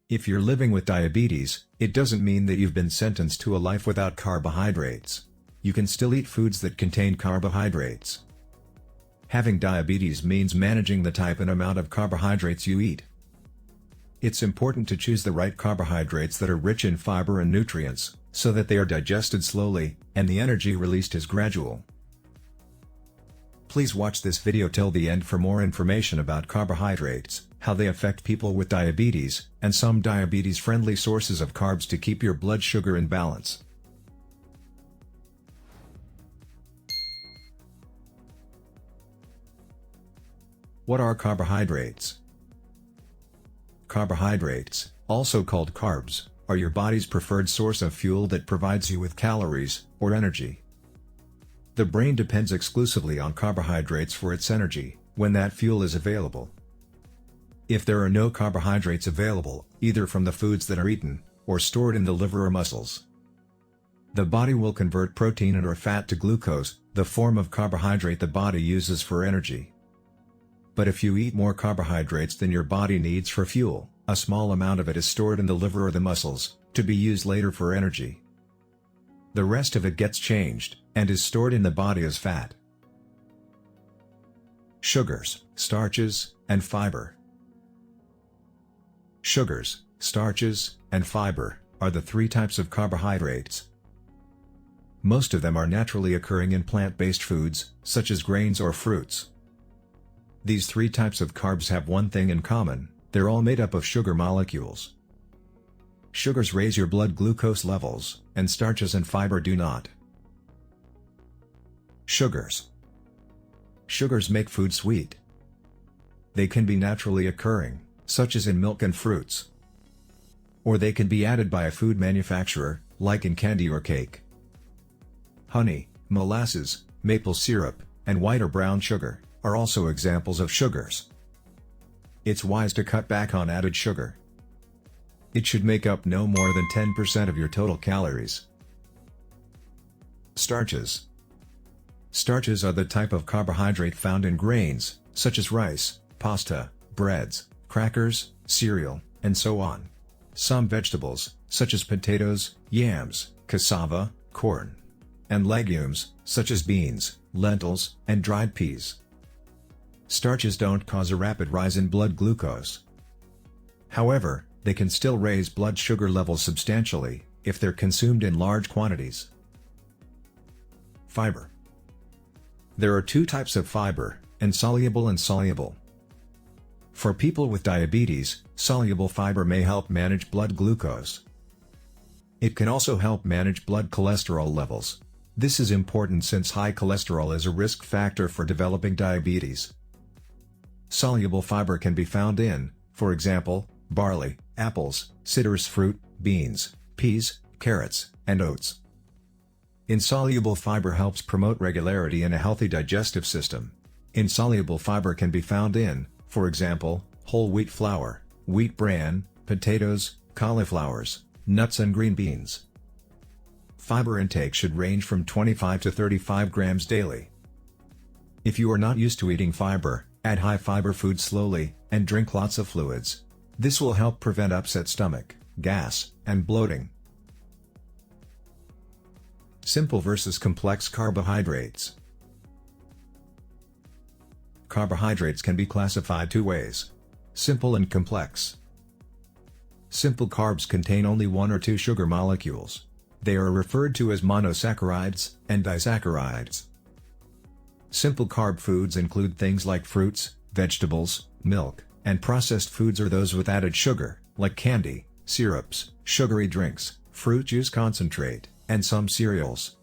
If you're living with diabetes, it doesn't mean that you've been sentenced to a life without carbohydrates. You can still eat foods that contain carbohydrates. Having diabetes means managing the type and amount of carbohydrates you eat. It's important to choose the right carbohydrates that are rich in fiber and nutrients, so that they are digested slowly, and the energy released is gradual. Please watch this video till the end for more information about carbohydrates, how they affect people with diabetes, and some diabetes-friendly sources of carbs to keep your blood sugar in balance. What are carbohydrates? Carbohydrates, also called carbs, are your body's preferred source of fuel that provides you with calories, or energy. The brain depends exclusively on carbohydrates for its energy, when that fuel is available. If there are no carbohydrates available, either from the foods that are eaten, or stored in the liver or muscles, the body will convert protein and/or fat to glucose, the form of carbohydrate the body uses for energy. But if you eat more carbohydrates than your body needs for fuel, a small amount of it is stored in the liver or the muscles, to be used later for energy. The rest of it gets changed, and is stored in the body as fat. Sugars, starches, and fiber. Sugars, starches, and fiber are the three types of carbohydrates. Most of them are naturally occurring in plant-based foods, such as grains or fruits. These three types of carbs have one thing in common: they're all made up of sugar molecules. Sugars raise your blood glucose levels, and starches and fiber do not. Sugars. Sugars make food sweet. They can be naturally occurring, such as in milk and fruits. Or they can be added by a food manufacturer, like in candy or cake. Honey, molasses, maple syrup, and white or brown sugar are also examples of sugars. It's wise to cut back on added sugar. It should make up no more than 10% of your total calories. Starches. Starches are the type of carbohydrate found in grains, such as rice, pasta, breads, crackers, cereal, and so on. Some vegetables, such as potatoes, yams, cassava, corn, and legumes, such as beans, lentils, and dried peas. Starches don't cause a rapid rise in blood glucose. However, they can still raise blood sugar levels substantially, if they're consumed in large quantities. Fiber. There are two types of fiber, insoluble and soluble. For people with diabetes, soluble fiber may help manage blood glucose. It can also help manage blood cholesterol levels. This is important since high cholesterol is a risk factor for developing diabetes. Soluble fiber can be found in, for example, barley, apples, citrus fruit, beans, peas, carrots, and oats. Insoluble fiber helps promote regularity in a healthy digestive system. Insoluble fiber can be found in, for example, whole wheat flour, wheat bran, potatoes, cauliflowers, nuts and green beans. Fiber intake should range from 25 to 35 grams daily. If you are not used to eating fiber, add high-fiber foods slowly, and drink lots of fluids. This will help prevent upset stomach, gas, and bloating. Simple versus complex carbohydrates. Carbohydrates can be classified two ways: simple and complex. Simple carbs contain only one or two sugar molecules. They are referred to as monosaccharides and disaccharides. Simple carb foods include things like fruits, vegetables, milk, and processed foods or those with added sugar, like candy, syrups, sugary drinks, fruit juice concentrate, and some cereals.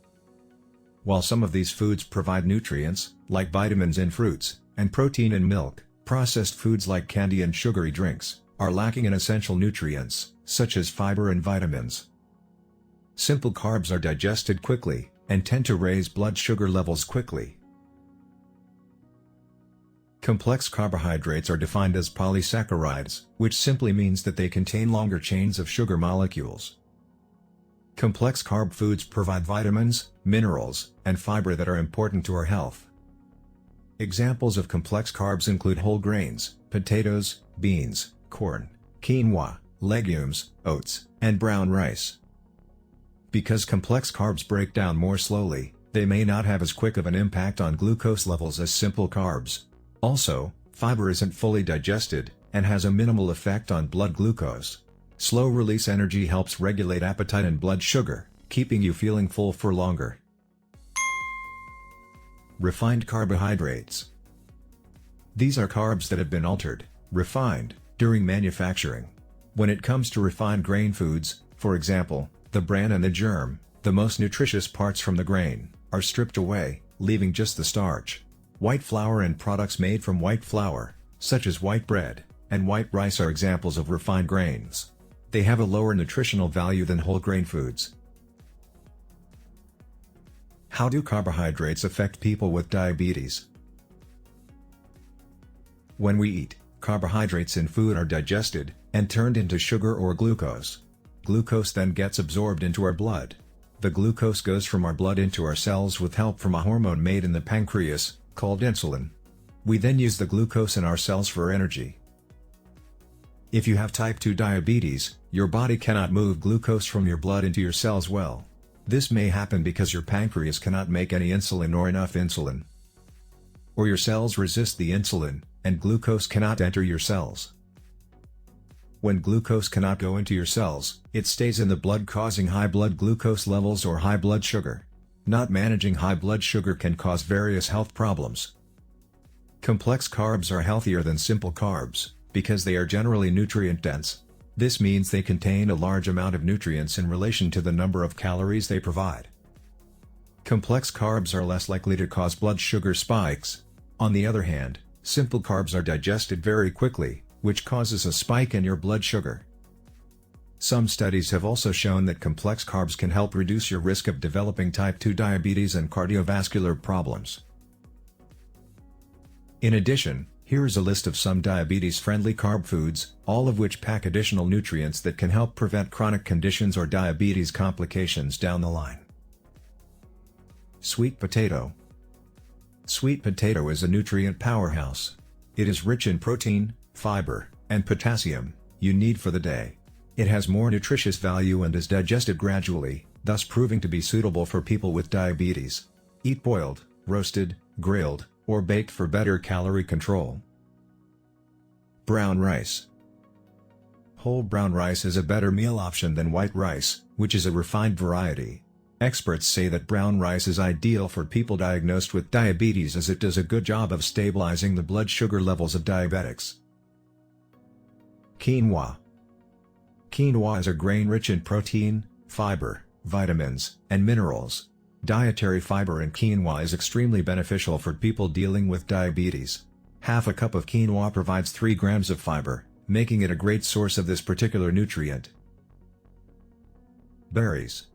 While some of these foods provide nutrients, like vitamins in fruits, and protein in milk, processed foods like candy and sugary drinks are lacking in essential nutrients, such as fiber and vitamins. Simple carbs are digested quickly, and tend to raise blood sugar levels quickly. Complex carbohydrates are defined as polysaccharides, which simply means that they contain longer chains of sugar molecules. Complex carb foods provide vitamins, minerals, and fiber that are important to our health. Examples of complex carbs include whole grains, potatoes, beans, corn, quinoa, legumes, oats, and brown rice. Because complex carbs break down more slowly, they may not have as quick of an impact on glucose levels as simple carbs. Also, fiber isn't fully digested, and has a minimal effect on blood glucose. Slow-release energy helps regulate appetite and blood sugar, keeping you feeling full for longer. Refined carbohydrates. These are carbs that have been altered, refined, during manufacturing. When it comes to refined grain foods, for example, the bran and the germ, the most nutritious parts from the grain, are stripped away, leaving just the starch. White flour and products made from white flour, such as white bread and white rice, are examples of refined grains. They have a lower nutritional value than whole grain foods. How do carbohydrates affect people with diabetes? When we eat, carbohydrates in food are digested and turned into sugar or glucose. Glucose then gets absorbed into our blood. The glucose goes from our blood into our cells with help from a hormone made in the pancreas, called insulin. We then use the glucose in our cells for energy. If you have type 2 diabetes, your body cannot move glucose from your blood into your cells well. This may happen because your pancreas cannot make any insulin or enough insulin. Or your cells resist the insulin, and glucose cannot enter your cells. When glucose cannot go into your cells, it stays in the blood, causing high blood glucose levels or high blood sugar. Not managing high blood sugar can cause various health problems. Complex carbs are healthier than simple carbs, because they are generally nutrient-dense. This means they contain a large amount of nutrients in relation to the number of calories they provide. Complex carbs are less likely to cause blood sugar spikes. On the other hand, simple carbs are digested very quickly, which causes a spike in your blood sugar. Some studies have also shown that complex carbs can help reduce your risk of developing type 2 diabetes and cardiovascular problems. In addition, here is a list of some diabetes-friendly carb foods, all of which pack additional nutrients that can help prevent chronic conditions or diabetes complications down the line. Sweet potato. Sweet potato is a nutrient powerhouse. It is rich in protein, fiber, and potassium you need for the day. It has more nutritious value and is digested gradually, thus proving to be suitable for people with diabetes. Eat boiled, roasted, grilled, or baked for better calorie control. Brown rice. Whole brown rice is a better meal option than white rice, which is a refined variety. Experts say that brown rice is ideal for people diagnosed with diabetes as it does a good job of stabilizing the blood sugar levels of diabetics. Quinoa. Quinoa is a grain rich in protein, fiber, vitamins, and minerals. Dietary fiber in quinoa is extremely beneficial for people dealing with diabetes. Half a cup of quinoa provides 3 grams of fiber, making it a great source of this particular nutrient. Berries.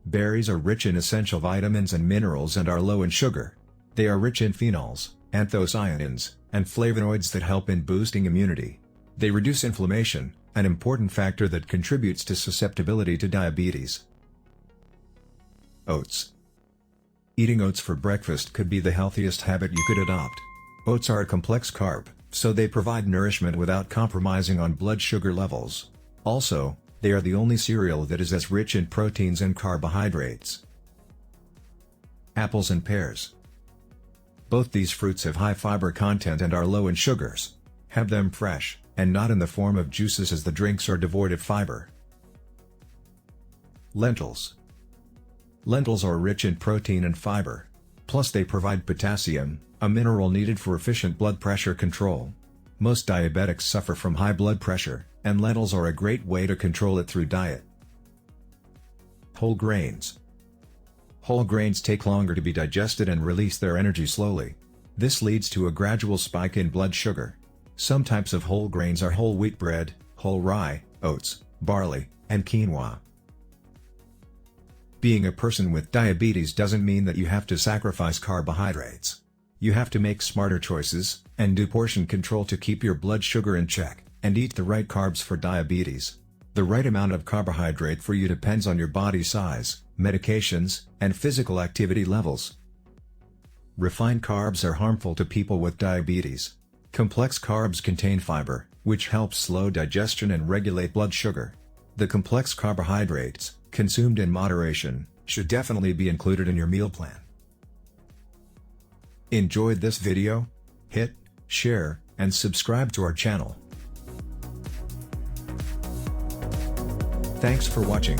Berries are rich in essential vitamins and minerals and are low in sugar. They are rich in phenols, anthocyanins, and flavonoids that help in boosting immunity. They reduce inflammation, an important factor that contributes to susceptibility to diabetes. Oats. Eating oats for breakfast could be the healthiest habit you could adopt. Oats are a complex carb, so they provide nourishment without compromising on blood sugar levels. Also, they are the only cereal that is as rich in proteins and carbohydrates. Apples and pears. Both these fruits have high fiber content and are low in sugars. Have them fresh, and not in the form of juices, as the drinks are devoid of fiber. Lentils. Lentils are rich in protein and fiber. Plus they provide potassium, a mineral needed for efficient blood pressure control. Most diabetics suffer from high blood pressure, and lentils are a great way to control it through diet. Whole grains. Whole grains take longer to be digested and release their energy slowly. This leads to a gradual spike in blood sugar. Some types of whole grains are whole wheat bread, whole rye, oats, barley, and quinoa. Being a person with diabetes doesn't mean that you have to sacrifice carbohydrates. You have to make smarter choices, and do portion control to keep your blood sugar in check, and eat the right carbs for diabetes. The right amount of carbohydrate for you depends on your body size, medications, and physical activity levels. Refined carbs are harmful to people with diabetes. Complex carbs contain fiber, which helps slow digestion and regulate blood sugar. The complex carbohydrates, consumed in moderation, should definitely be included in your meal plan. Enjoyed this video? Hit share and subscribe to our channel. Thanks for watching.